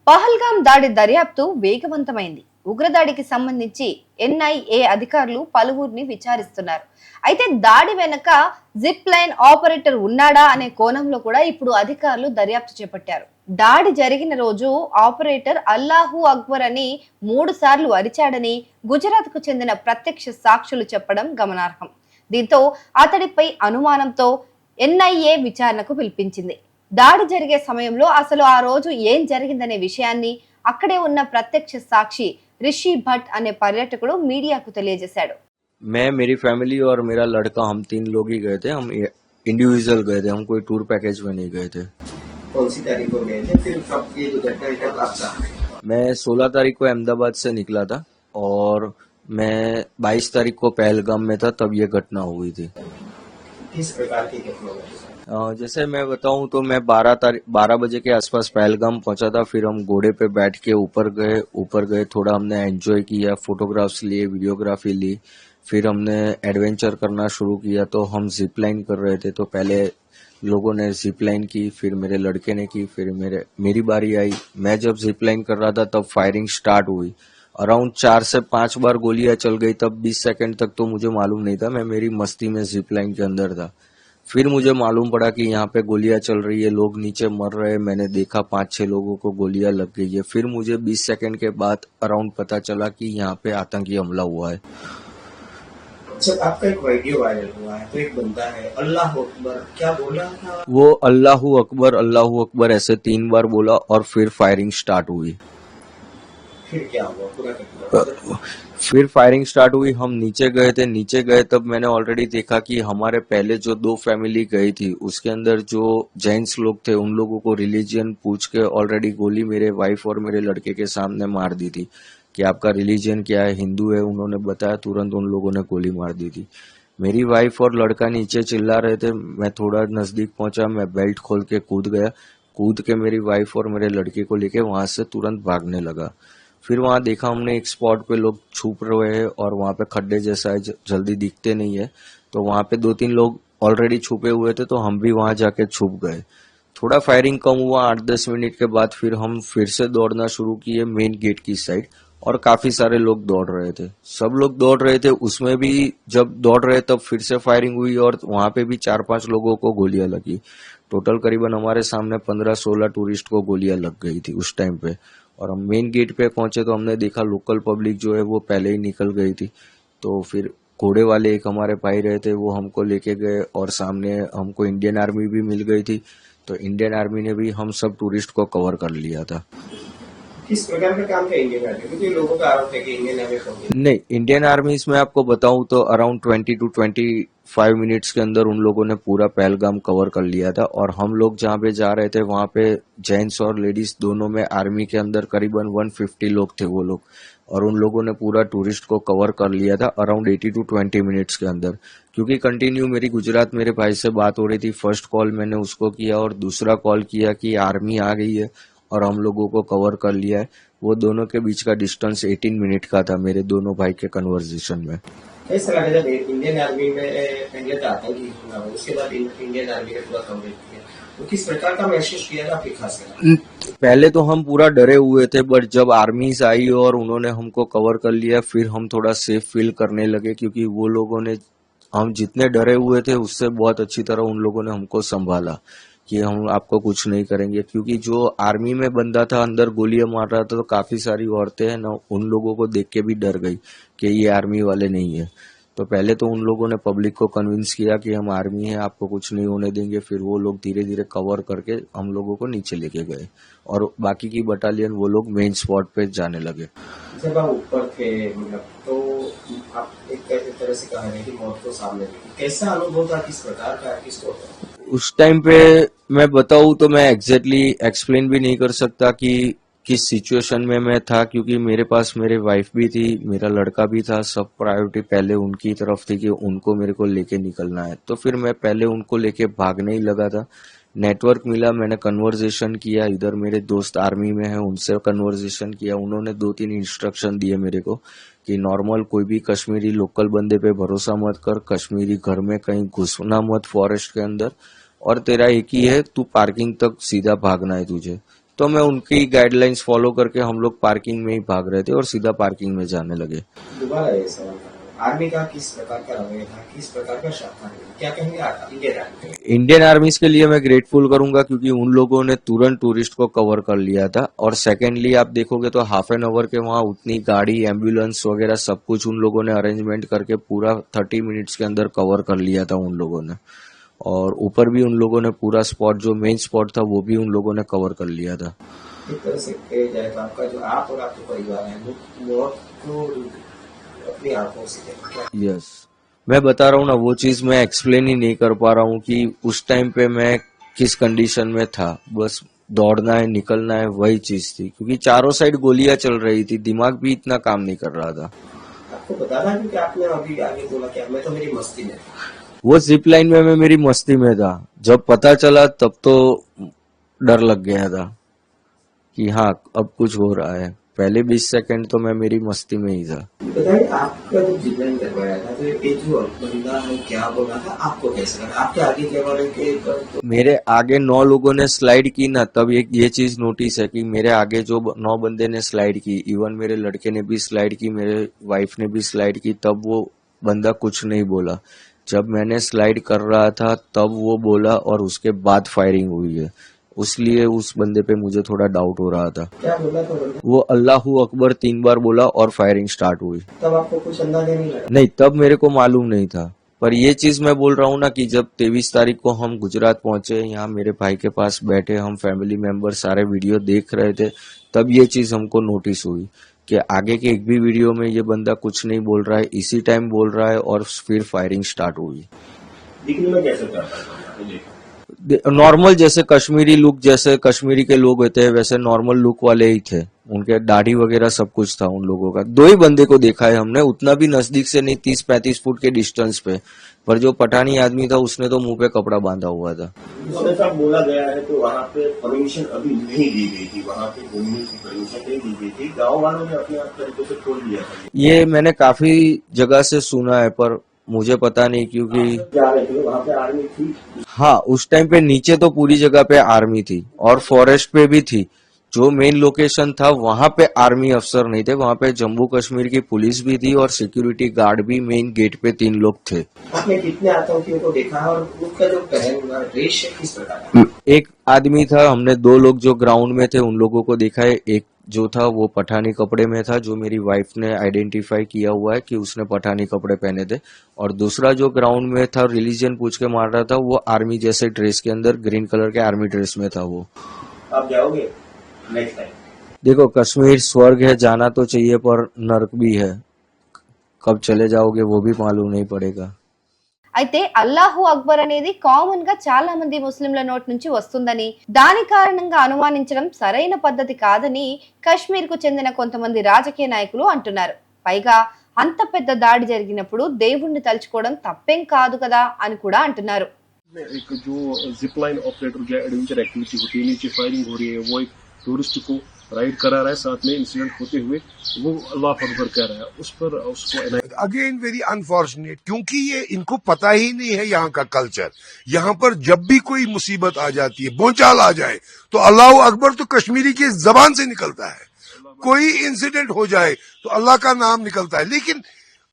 పహల్గాం దాడి దర్యాప్తు వేగవంతమైంది. ఉగ్రదాడికి సంబంధించి ఎన్ఐఏ అధికారులు పలువురిని విచారిస్తున్నారు. అయితే దాడి వెనక జిప్ లైన్ ఆపరేటర్ ఉన్నాడా అనే కోణంలో కూడా ఇప్పుడు అధికారులు దర్యాప్తు చేపట్టారు. దాడి జరిగిన రోజు ఆపరేటర్ అల్లాహు అక్బర్ అని 3 సార్లు అరిచాడని గుజరాత్ కు చెందిన ప్రత్యక్ష సాక్షులు చెప్పడం గమనార్హం. దీంతో అతడిపై అనుమానంతో ఎన్ఐఏ విచారణకు పిలిపించింది. దాడి జరిగే సమయంలో అసలు ఆ రోజు ఏం జరిగిందనే విషయాన్ని అక్కడే ఉన్న ప్రత్యక్ష సాక్షి రిషి భట్ అనే పర్యాటకుడు మీడియాకు తెలియజేశాడు. मैं, मेरी फैमिली और मेरा लड़का, हम 3 लोग ही गए थे। हम इंडिविजुअल गए थे, हम कोई टूर पैकेज में नहीं गए थे। कौन सी तारीख को गए थे? फिर कब ये दुर्घटना कब आपका? मैं 16 तारीख को अहमदाबाद से निकला था और मैं 22 तारीख को पहलगाम में था, तब ये घटना हुई थी। किस प्रकार की घटना हुई? जैसे मैं बताऊं तो मैं 12 बजे के आसपास पहलगाम पहुंचा था। फिर हम घोड़े पे बैठ के ऊपर गए, थोड़ा हमने एंजॉय किया, फोटोग्राफ्स लिए, वीडियोग्राफी ली। फिर हमने एडवेंचर करना शुरू किया। तो हम जिप लाइन कर रहे थे, तो पहले लोगों ने जिप लाइन की, फिर मेरे लड़के ने की, फिर मेरी बारी आई। मैं जब जिप लाइन कर रहा था तब फायरिंग स्टार्ट हुई। अराउंड 4 से 5 बार गोलियां चल गई। तब 20 सेकंड तक तो मुझे मालूम नहीं था, मैं मेरी मस्ती में जिप लाइन के अंदर था। फिर मुझे मालूम पड़ा कि यहाँ पे गोलियां चल रही है, लोग नीचे मर रहे हैं। मैंने देखा 5-6 लोगों को गोलियां लग गई है। फिर मुझे 20 सेकंड के बाद अराउंड पता चला कि यहाँ पे आतंकी हमला हुआ है। जब आपका एक वीडियो वायरल हुआ है तो एक बंदा है अल्लाह अकबर, क्या बोला था? वो अल्लाहू अकबर ऐसे 3 बार बोला और फिर फायरिंग स्टार्ट हुई। फिर क्या हुआ? पूरा घटना फिर फायरिंग स्टार्ट हुई। हम नीचे गए तब मैंने ऑलरेडी देखा कि हमारे पहले जो 2 फैमिली गई थी उसके अंदर जो जैन्स लोग थे उन लोगों को रिलीजियन पूछ के ऑलरेडी गोली मेरे वाइफ और मेरे लड़के के सामने मार दी थी कि आपका रिलीजियन क्या है, हिंदू है। उन्होंने बताया, तुरंत उन लोगों ने गोली मार दी थी। मेरी वाइफ और लड़का नीचे चिल्ला रहे थे। मैं थोड़ा नजदीक पहुंचा, मैं बेल्ट खोल के कूद के मेरी वाइफ और मेरे लड़के को लेके वहां से तुरंत भागने लगा। फिर वहां देखा हमने एक स्पॉट पे लोग छुप रहे हैं और वहां पे खड्डे जैसा है, जल्दी दिखते नहीं है। तो वहां पे 2-3 लोग ऑलरेडी छुपे हुए थे, तो हम भी वहां जाके छुप गए। थोड़ा फायरिंग कम हुआ। 8-10 मिनट के बाद फिर हम फिर से दौड़ना शुरू किए मेन गेट की साइड, और काफी सारे लोग दौड़ रहे थे। सब लोग दौड़ रहे थे, उसमें भी जब दौड़ रहे तब फिर से फायरिंग हुई और वहां पे भी 4-5 लोगों को गोलियां लगी। टोटल करीबन हमारे सामने 15-16 टूरिस्ट को गोलियां लग गई थी उस टाइम पे। और हम मेन गेट पे पहुंचे तो हमने देखा लोकल पब्लिक जो है वो पहले ही निकल गई थी। तो फिर घोड़े वाले एक हमारे भाई रहे थे, वो हमको लेके गए और सामने हमको इंडियन आर्मी भी मिल गई थी। तो इंडियन आर्मी ने भी हम सब टूरिस्ट को कवर कर लिया था। किस प्रकार का काम था इंडियन आर्मी? क्योंकि लोगों का आरोप है कि इंडियन आर्मी नहीं, इंडियन आर्मी इसमें आपको बताऊं तो अराउंड 20 to 25 मिनट्स के अंदर उन लोगों ने पूरा पहलगाम कवर कर लिया था। और हम लोग जहाँ पे जा रहे थे वहां पे जेंट्स और लेडीज दोनों में आर्मी के अंदर करीबन 150 लोग थे वो लोग, और उन लोगों ने पूरा टूरिस्ट को कवर कर लिया था अराउंड 80 to 20 मिनट्स के अंदर। क्योंकि कंटिन्यू मेरी गुजरात मेरे भाई से बात हो रही थी। फर्स्ट कॉल मैंने उसको किया और दूसरा कॉल किया कि आर्मी आ गई है और हम लोगों को कवर कर लिया है। वो दोनों के बीच का डिस्टेंस 18 मिनट का था मेरे दोनों भाई के कन्वर्सेशन में। कैसा लगा जब इंडियन आर्मी में पहले तो आतंकी हमला हुआ, उसके बाद इंडियन आर्मी ने पूरा कवरेज किया, तो किस प्रकार का महसूस किया था आपके खासकर? पहले तो हम पूरा डरे हुए थे, बट जब आर्मीज आई और उन्होंने हमको कवर कर लिया फिर हम थोड़ा सेफ फील करने लगे। क्योंकि वो लोगों ने, हम जितने डरे हुए थे उससे बहुत अच्छी तरह उन लोगों ने हमको संभाला कि हम आपको कुछ नहीं करेंगे। क्योंकि जो आर्मी में बंदा था अंदर गोलियां मार रहा था, तो काफी सारी औरतें हैं ना, उन लोगों को देख के भी डर गई कि ये आर्मी वाले नहीं है। तो पहले तो उन लोगों ने पब्लिक को कन्विंस किया कि हम आर्मी है, आपको कुछ नहीं होने देंगे। फिर वो लोग धीरे धीरे कवर करके हम लोगों को नीचे लेके गए और बाकी की बटालियन वो लोग मेन स्पॉट पे जाने लगे। जब आप ऊपर थे मतलब, तो आप एक तरह से कह रहे हैं कि मौत को सामने देखी, कैसा अनुभव था, किस प्रकार का, किसको? उस टाइम पे मैं बताऊं तो मैं एग्जैक्टली एक्सप्लेन भी नहीं कर सकता कि किस सिचुएशन में मैं था। क्योंकि मेरे पास मेरे वाइफ भी थी, मेरा लड़का भी था, सब प्रायोरिटी पहले उनकी तरफ थी कि उनको मेरे को लेके निकलना है। तो फिर मैं पहले उनको लेके भागने ही लगा था। नेटवर्क मिला, मैंने कन्वर्सेशन किया, इधर मेरे दोस्त आर्मी में है उनसे कन्वर्सेशन किया। उन्होंने 2-3 इंस्ट्रक्शन दिए मेरे को कि नॉर्मल कोई भी कश्मीरी लोकल बंदे पे भरोसा मत कर, कश्मीरी घर में कहीं घुसना मत फॉरेस्ट के अंदर, और तेरा एक ही है, तू पार्किंग तक सीधा भागना है तुझे। तो मैं उनकी गाइडलाइंस फॉलो करके हम लोग पार्किंग में ही भाग रहे थे और सीधा पार्किंग में जाने लगे। दोबारा ये सवाल कर रहा हूँ, आर्मी का किस प्रकार का रवैया था, किस प्रकार का शाख था, क्या कहेंगे इंडियन आर्मी के लिए? इंडियन आर्मीज के लिए मैं ग्रेटफुल करूंगा क्योंकि उन लोगों ने तुरंत टूरिस्ट को कवर कर लिया था। और सेकेंडली आप देखोगे तो हाफ एन आवर के वहां उतनी गाड़ी, एम्बुलेंस वगैरह सब कुछ उन लोगों ने अरेंजमेंट करके पूरा 30 मिनट्स के अंदर कवर कर लिया था उन लोगों ने। और ऊपर भी उन लोगों ने पूरा स्पॉट, जो मेन स्पॉट था, वो भी उन लोगों ने कवर कर लिया था। एक तरह से कहा जाए तो आपका जो आप और आपके परिवार है मौत को अपनी आंखों से देखा। यस, मैं बता रहा हूँ ना, वो चीज मैं एक्सप्लेन ही नहीं कर पा रहा हूँ कि उस टाइम पे मैं किस कंडीशन में था। बस दौड़ना है, निकलना है, वही चीज थी क्योंकि चारों साइड गोलियां चल रही थी, दिमाग भी इतना काम नहीं कर रहा था। आपको बता था क्योंकि आपने अभी आगे बोला कि मैं तो मेरी मस्ती में था। वो जिप लाइन में मैं मेरी मस्ती में था। जब पता चला तब तो डर लग गया था कि हाँ अब कुछ हो रहा है। पहले 20 सेकंड तो मैं मेरी मस्ती में ही था। बताइए आपका जो जिप करवाया था तो ये जो बंदा है क्या बोला था, आपको कैसे लगा, आपके आगे क्या बोले कि मेरे आगे 9 लोगों ने स्लाइड की ना, तब ये चीज नोटिस है कि मेरे आगे जो 9 बंदे ने स्लाइड की, इवन मेरे लड़के ने भी स्लाइड की, मेरे वाइफ ने भी स्लाइड की, तब वो बंदा कुछ नहीं बोला। जब मैंने स्लाइड कर रहा था तब वो बोला और उसके बाद फायरिंग हुई है। उसलिए उस बंदे पे मुझे थोड़ा डाउट हो रहा था। क्या बोला था बंदा? वो अल्लाहू अकबर 3 बार बोला और फायरिंग स्टार्ट हुई। तब आपको कुछ अंदाजा नहीं लगा? नहीं, तब मेरे को मालूम नहीं था। पर ये चीज मैं बोल रहा हूँ ना कि जब 23 तारीख को हम गुजरात पहुंचे, यहाँ मेरे भाई के पास बैठे, हम फैमिली मेंबर सारे वीडियो देख रहे थे, तब ये चीज हमको नोटिस हुई कि आगे के एक भी वीडियो में ये बंदा कुछ नहीं बोल रहा है, इसी टाइम बोल रहा है और फिर फायरिंग स्टार्ट हुई। दिखने में कैसे था? नॉर्मल, जैसे कश्मीरी लुक, जैसे कश्मीरी के लोग होते हैं वैसे नॉर्मल लुक वाले ही थे। उनके दाढ़ी वगैरह सब कुछ था उन लोगों का। 2 ही बंदे को देखा है हमने, उतना भी नजदीक से नहीं, 30-35 फुट के डिस्टेंस पे। पर जो पठानी आदमी था उसने तो मुंह पे कपड़ा बांधा हुआ था। जैसा बोला गया है तो वहाँ पे परमिशन अभी नहीं दी गई थी, वहाँ पे घूमने की परमिशन नहीं दी गई थी, गाँव वालों ने अपने आप तरीके से खोल दिया था। ये मैंने काफी जगह से सुना है पर मुझे पता नहीं क्योंकि क्या रहती है वहाँ पे आर्मी थी? हाँ, उस टाइम पे नीचे तो पूरी जगह पे आर्मी थी और फॉरेस्ट पे भी थी। जो मेन लोकेशन था वहां पे आर्मी अफसर नहीं थे, वहां पे जम्मू कश्मीर की पुलिस भी थी और सिक्योरिटी गार्ड भी मेन गेट पे 3 लोग थे। आपने कितने आतंकियों को देखा और उनका जो पहन हुआ ड्रेस है किस प्रकार का? एक आदमी था, हमने 2 लोग जो ग्राउंड में थे उन लोगों को देखा है। एक जो था वो पठानी कपड़े में था, जो मेरी वाइफ ने आइडेंटिफाई किया हुआ है कि उसने पठानी कपड़े पहने थे। और दूसरा जो ग्राउंड में था, रिलीजन पूछ के मार रहा था, वो आर्मी जैसे ड्रेस के अंदर, ग्रीन कलर के आर्मी ड्रेस में था वो। आप जाओगे नेक्स्ट टाइम? देखो, कश्मीर स्वर्ग है, जाना तो चाहिए पर नर्क भी है। कब चले जाओगे वो भी मालूम नहीं पड़ेगा। అయితే అల్లాహు అక్బర్ అనేది కామన్ గా చాలా మంది ముస్లింల నోటి నుంచి వస్తుందని, దాని కారణంగా అనుమానించడం సరైన పద్ధతి కాదని కశ్మీర్ కు చెందిన కొంతమంది రాజకీయ నాయకులు అంటున్నారు. పైగా అంత పెద్ద దాడి జరిగినప్పుడు దేవుణ్ణి తలుచుకోవడం తప్పేం కాదు కదా అని కూడా అంటున్నారు. एक जो जिप लाइन ऑपरेटर जो एडवेंचर एक्टिविटी होती है, नीचे फायरिंग हो रही है, वो एक टूरिस्ट को राइड करा रहा है, साथ में इंसिडेंट होते हुए वो अल्लाह अकबर कह रहा है, उस पर उसको अगेन वेरी अनफॉर्चुनेट, क्योंकि ये इनको पता ही नहीं है यहाँ का कल्चर। यहाँ पर जब भी कोई मुसीबत आ जाती है, भूचाल आ जाए, तो अल्लाह अकबर तो कश्मीरी की जबान से निकलता है। कोई इंसिडेंट हो जाए तो अल्लाह का नाम निकलता है। लेकिन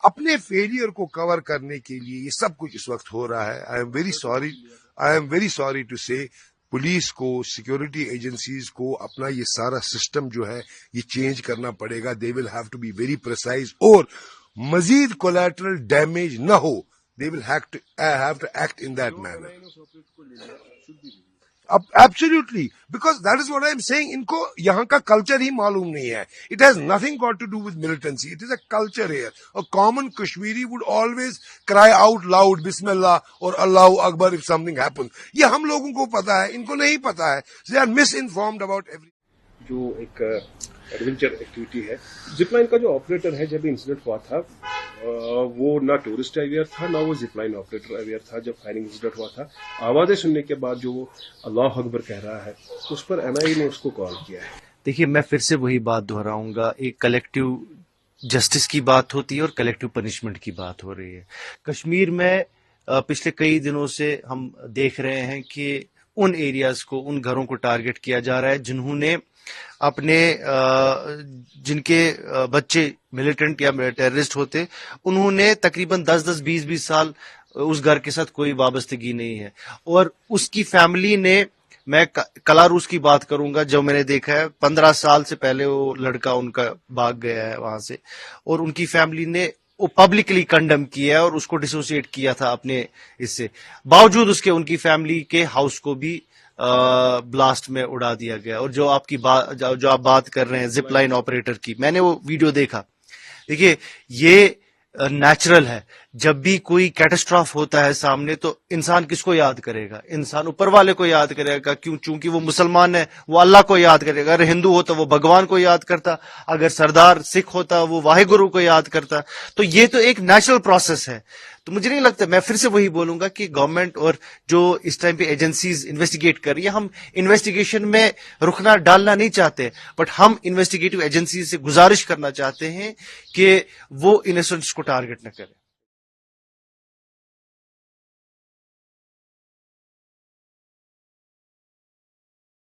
अपने फेलियर को कवर करने के लिए ये सब कुछ इस वक्त हो रहा है। I am very sorry to say police को, सिक्योरिटी एजेंसीज को अपना ये सारा सिस्टम जो है ये चेंज करना पड़ेगा। They will have to be very precise और मजीद कोलैटरल डैमेज न हो, they will have to act in that manner. अब absolutely, because that is what I am saying, इनको यहाँ का कल्चर ही मालूम नहीं है। It has nothing got to do with militancy, it is a culture here. A common Kashmiri would always cry out loud बिस्मिल्लाह और अल्लाहू अकबर इफ समथिंग हैपन। ये हम लोगों को पता है, इनको नहीं पता है। They are misinformed about every. जो एक एडवेंचर एक्टिविटी है, जिप लाइन का जो ऑपरेटर है, जब इंसिडेंट हुआ था वो ना टूरिस्ट अवेयर था, ना वो जिप लाइन ऑपरेटर अवेयर था। जब फायरिंग इंसिडेंट हुआ था, आवाजें सुनने के बाद जो वो अल्लाह अकबर कह रहा है, उस पर एनआईए ने उसको कॉल किया है। देखिए, मैं फिर से वही बात दोहराऊंगा, एक कलेक्टिव जस्टिस की बात होती है और कलेक्टिव पनिशमेंट की बात हो रही है। कश्मीर में पिछले कई दिनों से हम देख रहे हैं कि उन एरियाज को, उन घरों को टारगेट किया जा रहा है जिन्होंने अपने जिनके बच्चे मिलिटेंट या टेररिस्ट होते, उन्होंने तकरीबन 10-10, 20-20 साल उस घर के साथ कोई वाबस्तगी नहीं है, और उसकी फैमिली ने, मैं कलारूस की बात करूंगा जो मैंने देखा है, 15 साल से पहले वो लड़का उनका भाग गया है वहां से, और उनकी फैमिली ने वो पब्लिकली कंडेम किया है और उसको डिसोसिएट किया था अपने इससे, बावजूद उसके उनकी फैमिली के हाउस को भी ब्लास्ट में उड़ा दिया गया। और जो आपकी बात, जो आप बात कर रहे हैं जिप लाइन ऑपरेटर की, मैंने वो वीडियो देखा। देखिए, ये नेचुरल है, जब भी कोई कैटास्ट्रॉफ होता है सामने तो इंसान किसको याद करेगा? इंसान ऊपर वाले को याद करेगा, क्यों? चूंकि वो मुसलमान है, वो अल्लाह को याद करेगा। अगर हिंदू होता वो भगवान को याद करता, अगर सरदार सिख होता वो वाहेगुरु को याद करता। तो ये तो एक नेचुरल प्रोसेस है। तो मुझे नहीं लगता, मैं फिर से वही बोलूंगा कि गवर्नमेंट और जो इस टाइम पे एजेंसीज इन्वेस्टिगेट कर रही है, हम इन्वेस्टिगेशन में रुकना डालना नहीं चाहते, बट हम इन्वेस्टिगेटिव एजेंसी से गुजारिश करना चाहते हैं कि वो इनोसेंट्स को टारगेट न करें।